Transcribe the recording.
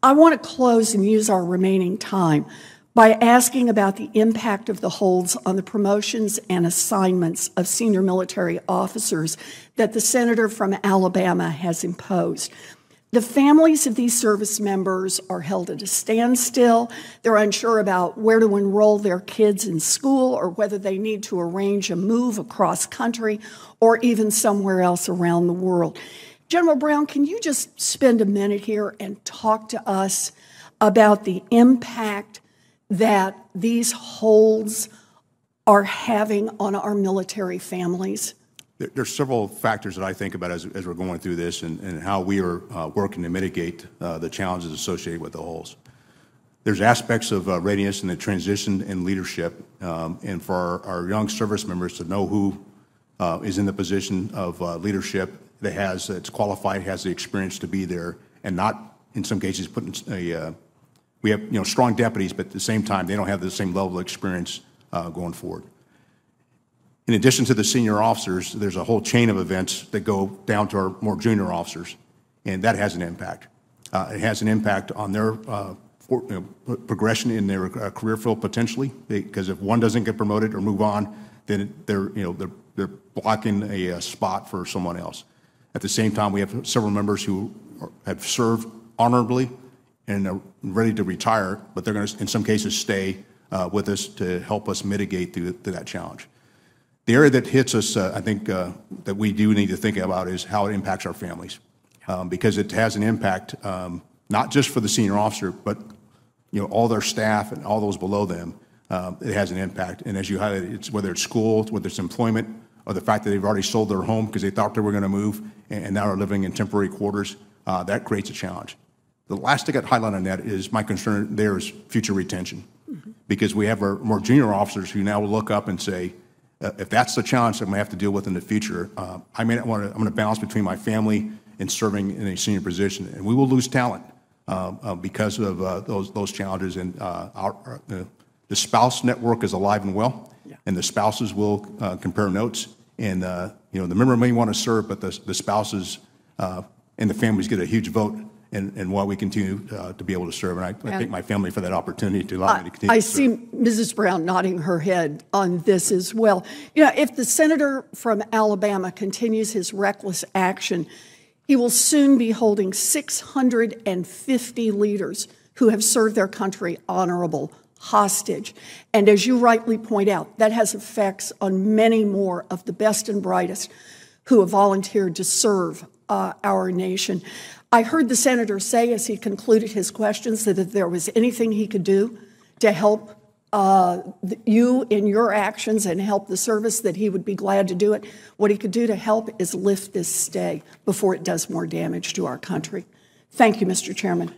I want to close and use our remaining time by asking about the impact of the holds on the promotions and assignments of senior military officers that the senator from Alabama has imposed. The families of these service members are held at a standstill. They're unsure about where to enroll their kids in school or whether they need to arrange a move across country or even somewhere else around the world. General Brown, can you just spend a minute here and talk to us about the impact that these holds are having on our military families? There's several factors that I think about as we're going through this and how we are working to mitigate the challenges associated with the holds. There's aspects of readiness and the transition in leadership, and for our young service members to know who is in the position of leadership that's qualified, has the experience to be there, and not, in some cases, putting we have strong deputies, but at the same time, they don't have the same level of experience going forward. In addition to the senior officers, there's a whole chain of events that go down to our more junior officers, and that has an impact. It has an impact on their progression in their career field potentially, because if one doesn't get promoted or move on, then they're blocking a spot for someone else. At the same time, we have several members who have served honorably and are ready to retire, but they're going to, in some cases, stay with us to help us mitigate through that challenge. The area that hits us, I think, that we do need to think about is how it impacts our families, because it has an impact not just for the senior officer, but all their staff and all those below them. It has an impact, and as you highlighted, whether it's school, whether it's employment, or the fact that they've already sold their home because they thought they were going to move and now are living in temporary quarters, that creates a challenge. The last thing I'd highlight on that is my concern there is future retention, because we have our more junior officers who now will look up and say, if that's the challenge that I'm going to have to deal with in the future, I'm going to balance between my family and serving in a senior position, and we will lose talent because of those challenges. And the spouse network is alive and well, and the spouses will compare notes. And the member may want to serve, but the spouses and the families get a huge vote and why we continue to be able to serve. And I thank my family for that opportunity to allow me to continue to serve. I see Mrs. Brown nodding her head on this as well. If the senator from Alabama continues his reckless action, he will soon be holding 650 leaders who have served their country honorable hostage. And as you rightly point out, that has effects on many more of the best and brightest who have volunteered to serve our nation. I heard the senator say as he concluded his questions that if there was anything he could do to help you in your actions and help the service, that he would be glad to do it. What he could do to help is lift this stay before it does more damage to our country. Thank you, Mr. Chairman.